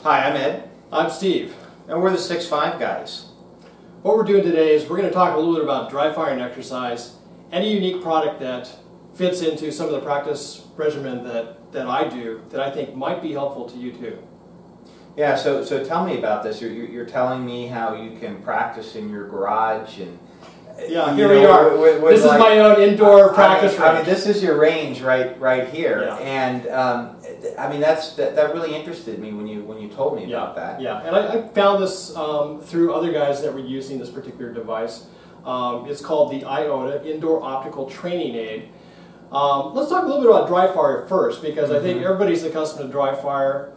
Hi, I'm Ed. I'm Steve. And we're the 6'5 guys. What we're doing today is we're going to talk a little bit about dry firing exercise and a unique product that fits into some of the practice regimen that I do that I think might be helpful to you too. Yeah, so tell me about this. You're telling me how you can practice in your garage and... Yeah, here we are. This is my own indoor practice range. I mean, this is your range right here, yeah. And I mean that really interested me when you told me about that. Yeah, and I found this through other guys that were using this particular device. It's called the IOTA Indoor Optical Training Aid. Let's talk a little bit about dry fire first, because I think everybody's accustomed to dry fire.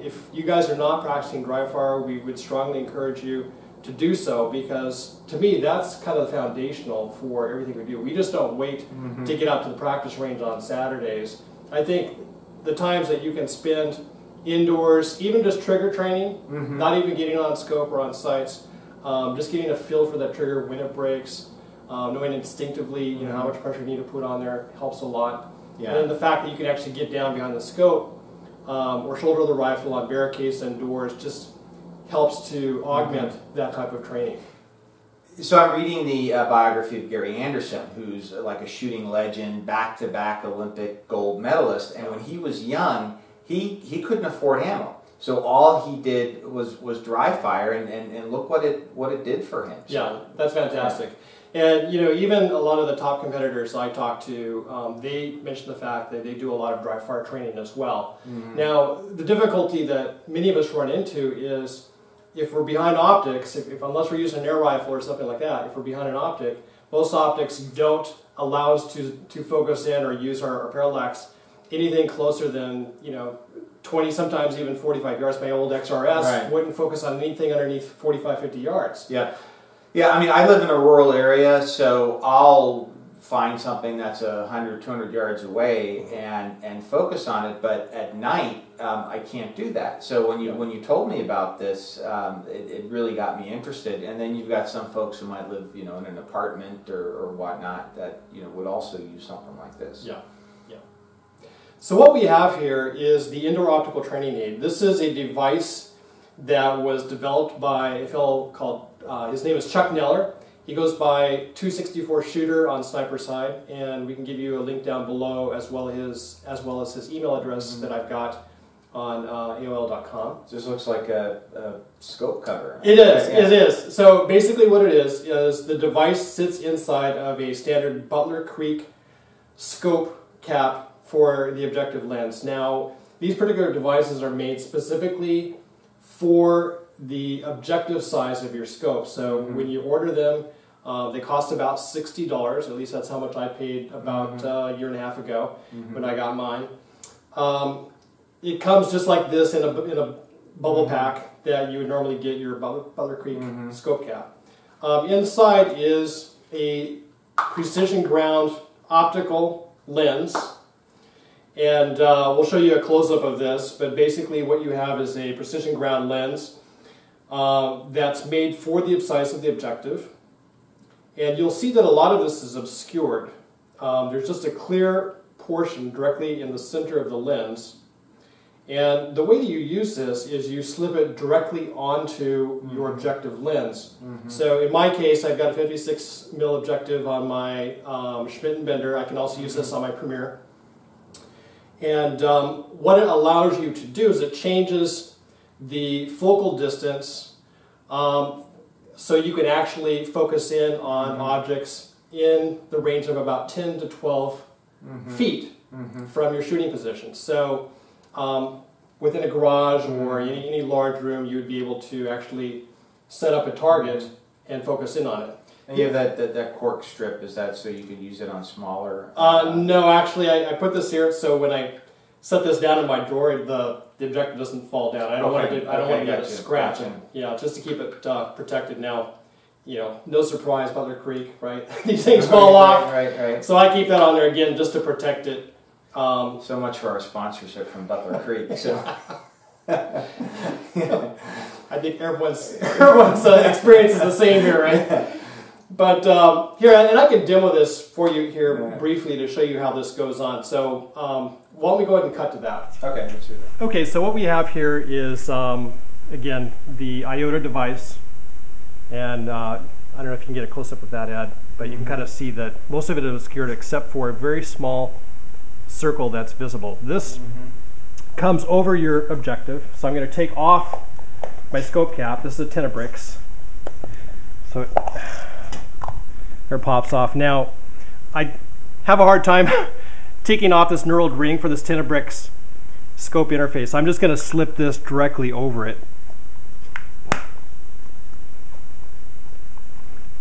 If you guys are not practicing dry fire, we would strongly encourage you to do so, because to me that's kind of the foundational for everything we do. We just don't wait to get out to the practice range on Saturdays. I think the times that you can spend indoors, even just trigger training, not even getting on scope or on sights, just getting a feel for that trigger when it breaks, knowing instinctively how much pressure you need to put on there helps a lot. Yeah. And then the fact that you can actually get down behind the scope or shoulder the rifle on barricades and doors just helps to augment that type of training. So I'm reading the biography of Gary Anderson, who's like a shooting legend, back-to-back Olympic gold medalist, and when he was young, he couldn't afford ammo. So all he did was dry fire, and look what it did for him. So, yeah, that's fantastic. And even a lot of the top competitors I talk to, they mention the fact that they do a lot of dry fire training as well. Now, the difficulty that many of us run into is if we're behind optics, unless we're using an air rifle or something like that, if we're behind an optic, most optics don't allow us to focus in or use our parallax anything closer than 20, sometimes even 45 yards. My old XRS wouldn't focus on anything underneath 45, 50 yards. Yeah. Yeah, I mean, I live in a rural area, so I'll find something that's 100, 200 yards away and focus on it, but at night, I can't do that. So when you told me about this, it really got me interested. And then you've got some folks who might live, in an apartment or whatnot that, would also use something like this. Yeah, yeah. So what we have here is the Indoor Optical Training Aid. This is a device that was developed by a fellow called, his name is Chuck Neller. He goes by 264 Shooter on Sniper Side, and we can give you a link down below as well as his email address that I've got on AOL.com. This looks like a scope cover. It is. Yeah. It is. So basically, what it is the device sits inside of a standard Butler Creek scope cap for the objective lens. Now, these particular devices are made specifically for the objective size of your scope. So when you order them, they cost about $60. At least that's how much I paid about a year and a half ago when I got mine. It comes just like this in a bubble pack that you would normally get your Butler Creek scope cap. Inside is a precision ground optical lens. And we'll show you a close-up of this, but basically what you have is a precision ground lens that's made for the size of the objective. And you'll see that a lot of this is obscured. There's just a clear portion directly in the center of the lens. And the way that you use this is you slip it directly onto your objective lens. So in my case, I've got a 56mm objective on my Schmidt & Bender. I can also use this on my Premiere. And what it allows you to do is it changes the focal distance so you can actually focus in on objects in the range of about 10 to 12 feet from your shooting position. So within a garage or any large room, you would be able to actually set up a target and focus in on it. And you have that cork strip, is that so you can use it on smaller? No, actually I put this here so when I set this down in my drawer, the objective doesn't fall down. I don't want to get a scratch. Yeah, just to keep it protected. Now, no surprise, Butler Creek, right? These things fall off. Right. So I keep that on there again just to protect it. So much for our sponsorship from Butler Creek. So. I think everyone's experience is the same here, right? But here, and I can demo this for you here briefly to show you how this goes on. So why don't we go ahead and cut to that? Okay, let's do that. Okay, so what we have here is, again, the IOTA device. And I don't know if you can get a close-up of that, Ed, but you can kind of see that most of it is obscured except for a very small circle that's visible. This comes over your objective. So I'm going to take off my scope cap. This is a Tenebrix. So it pops off. Now, I have a hard time taking off this knurled ring for this Tenebrix scope interface. I'm just going to slip this directly over it.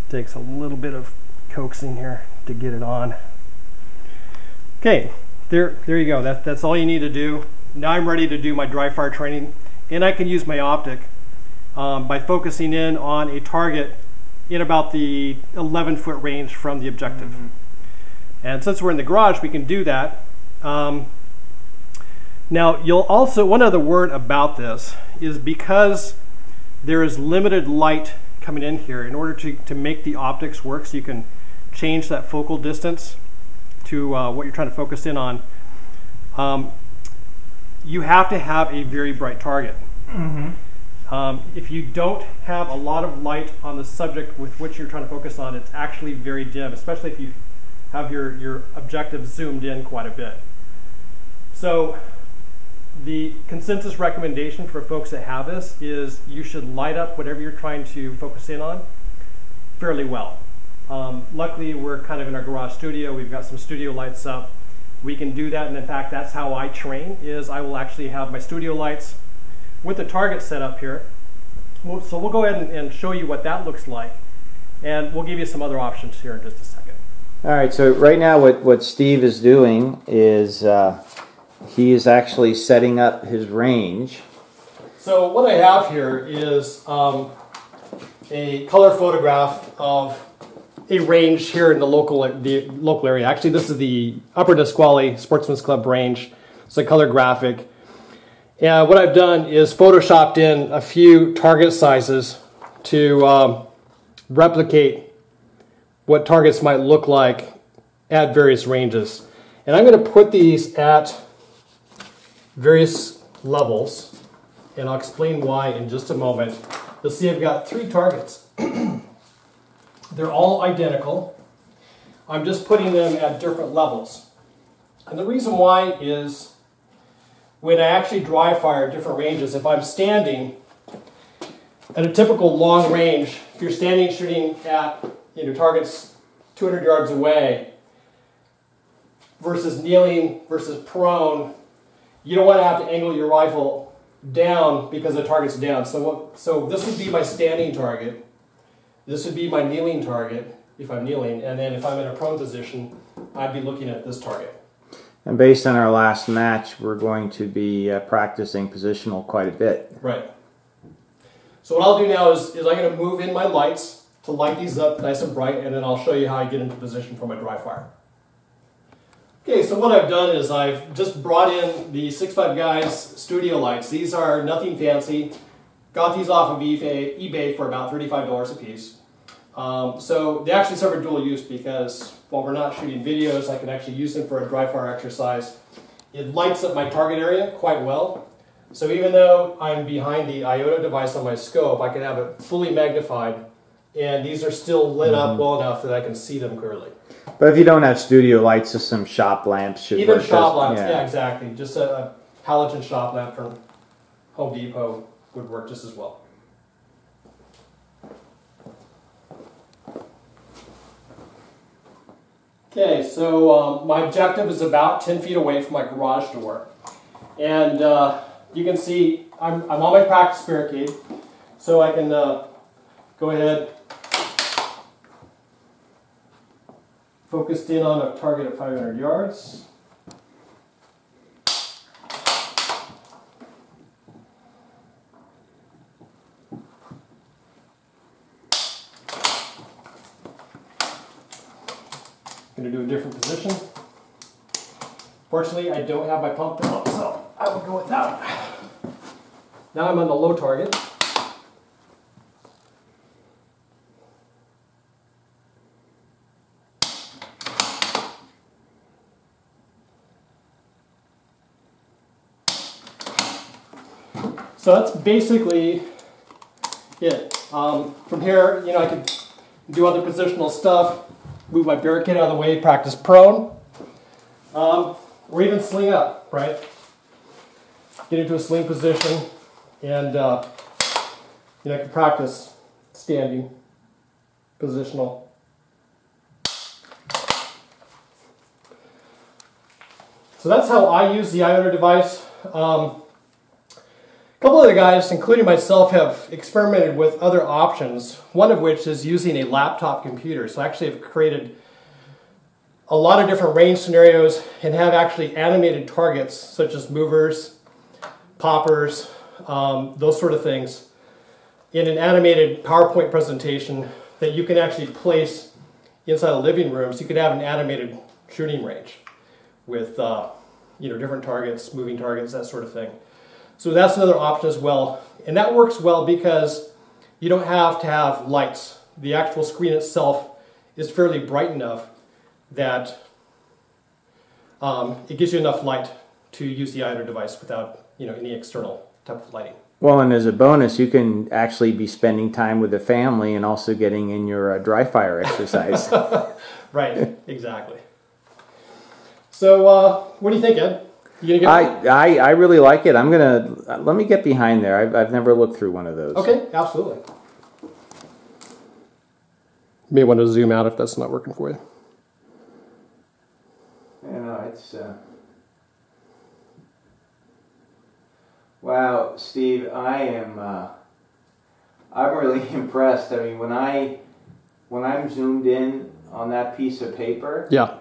Takes a little bit of coaxing here to get it on. Okay, there you go. That's all you need to do. Now I'm ready to do my dry fire training, and I can use my optic by focusing in on a target in about the 11-foot range from the objective. And since we're in the garage, we can do that. Now, you'll also, one other word about this is because there is limited light coming in here, in order to make the optics work, so you can change that focal distance to what you're trying to focus in on, you have to have a very bright target. If you don't have a lot of light on the subject with which you're trying to focus on, it's actually very dim, especially if you have your objective zoomed in quite a bit. So the consensus recommendation for folks that have this is you should light up whatever you're trying to focus in on fairly well. Luckily, we're kind of in our garage studio. We've got some studio lights up. We can do that, and in fact, that's how I train, is I will actually have my studio lights with the target set up here. So we'll go ahead and show you what that looks like, and we'll give you some other options here in just a second. All right, so right now what Steve is doing is he is actually setting up his range. So what I have here is a color photograph of a range here in the local area. Actually, this is the Upper Nisqually Sportsman's Club range. It's a color graphic. And what I've done is photoshopped in a few target sizes to replicate what targets might look like at various ranges. And I'm going to put these at various levels, and I'll explain why in just a moment. You'll see I've got 3 targets. They're all identical. I'm just putting them at different levels. And the reason why is when I actually dry fire at different ranges, if I'm standing at a typical long range, if you're standing shooting at targets 200 yards away versus kneeling versus prone, you don't want to have to angle your rifle down because the target's down. So this would be my standing target. This would be my kneeling target if I'm kneeling. And then if I'm in a prone position, I'd be looking at this target. And based on our last match, we're going to be practicing positional quite a bit. Right. So what I'll do now is I'm going to move in my lights to light these up nice and bright, and then I'll show you how I get into position for my dry fire. Okay, so what I've done is I've just brought in the 6.5 Guys studio lights. These are nothing fancy. Got these off of eBay for about $35 a piece. So they actually serve a dual use because while we're not shooting videos, I can actually use them for a dry fire exercise. It lights up my target area quite well. So even though I'm behind the IOTA device on my scope, I can have it fully magnified, and these are still lit up well enough that I can see them clearly. But if you don't have studio lights, just some shop lamps should Even work. shop lamps, yeah, exactly. Just a halogen shop lamp from Home Depot would work just as well. Okay, so my objective is about 10 feet away from my garage door. And you can see I'm on my practice barricade, so I can go ahead, focused in on a target at 500 yards. I'm going to do a different position. Fortunately, I don't have my pump down, so I will go with that. Now I'm on the low target. So that's basically it. From here, I can do other positional stuff, move my barricade out of the way, practice prone, or even sling up, right? Get into a sling position, and I can practice standing, positional. So that's how I use the Iota device. A couple other guys, including myself, have experimented with other options, one of which is using a laptop computer. So I actually have created a lot of different range scenarios and have actually animated targets such as movers, poppers, those sort of things in an animated PowerPoint presentation that you can actually place inside a living room. So you could have an animated shooting range with different targets, moving targets, that sort of thing. So that's another option as well. And that works well because you don't have to have lights. The actual screen itself is fairly bright enough that it gives you enough light to use the Iota device without any external type of lighting. Well, and as a bonus, you can actually be spending time with the family and also getting in your dry fire exercise. Right, exactly. So what do you think, Ed? You gonna get I really like it. Let me get behind there. I've never looked through one of those. Okay, absolutely. You may want to zoom out if that's not working for you. Yeah, no, it's wow, Steve. I'm really impressed. I mean, when I'm zoomed in on that piece of paper, yeah.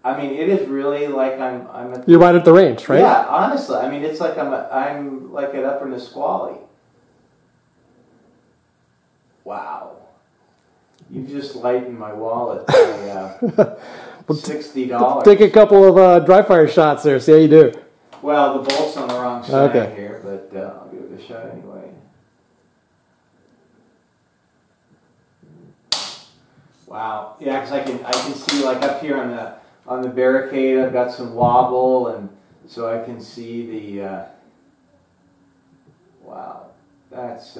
I mean, it is really like I'm at You're right at the range, right? Yeah, honestly. I mean, it's like I'm like at Upper Nisqually. Wow. You've just lightened my wallet by $60. Take a couple of dry fire shots there, see how you do. Well, the bolt's on the wrong side Okay. here, but I'll give it a shot anyway. Wow. Yeah, because I can see like up here on the barricade, I've got some wobble, and so I can see the. Wow, that's.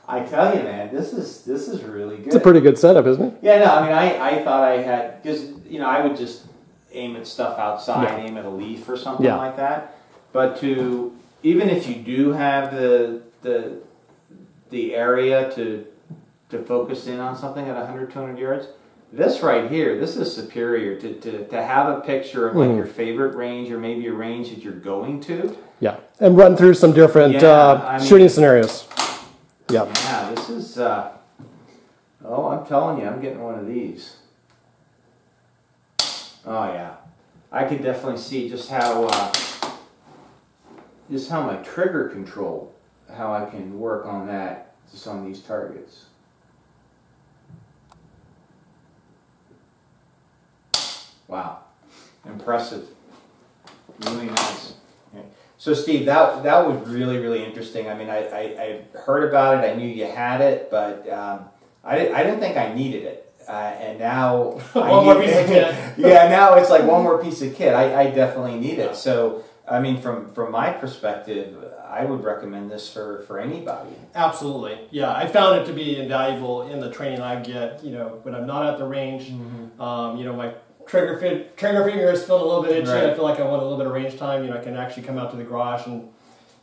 I tell you, man, this is really good. It's a pretty good setup, isn't it? Yeah, no, I mean, I thought I had, because I would just aim at stuff outside, aim at a leaf or something like that. But even if you do have the area to focus in on something at 100, 200 yards, this right here, this is superior to have a picture of like your favorite range or maybe a range that you're going to. Yeah, and run through some different shooting scenarios. Yeah. Yeah, this is, oh, I'm telling you, I'm getting one of these. Oh yeah, I could definitely see just how my trigger control, how I can work on that just on these targets. Wow, impressive, really nice. Okay. So Steve, that was really, really interesting. I mean, I heard about it, I knew you had it, but I didn't think I needed it. And now one more piece of kit. Yeah, now it's like one more piece of kit. I definitely need it. So I mean, from my perspective, I would recommend this for anybody. Absolutely, yeah. I found it to be invaluable in the training I get. When I'm not at the range, my trigger finger is feeling a little bit itchy. Right. I feel like I want a little bit of range time. I can actually come out to the garage and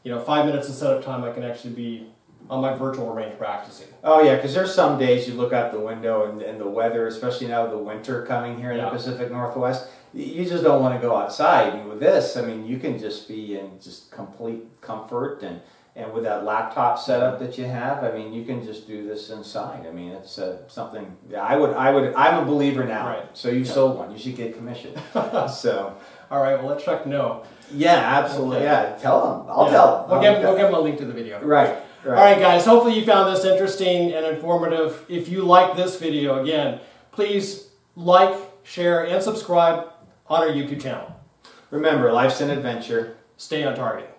5 minutes of setup time, I can actually be on my virtual range practicing. Oh yeah, because there's some days you look out the window and the weather, especially now with the winter coming here in the Pacific Northwest, you just don't want to go outside. And with this, I mean, you can just be in just complete comfort, and with that laptop setup that you have, I mean, you can just do this inside. I mean, it's something. Yeah, I'm a believer now. Right. So you've sold one. You should get commission. So. All right. Well, let Chuck know. Yeah, absolutely. Okay. Yeah, tell him. I'll tell him. We'll give him a link to the video. Right. All right, guys. Hopefully you found this interesting and informative. If you like this video, again, please like, share, and subscribe on our YouTube channel. Remember, life's an adventure. Stay on target.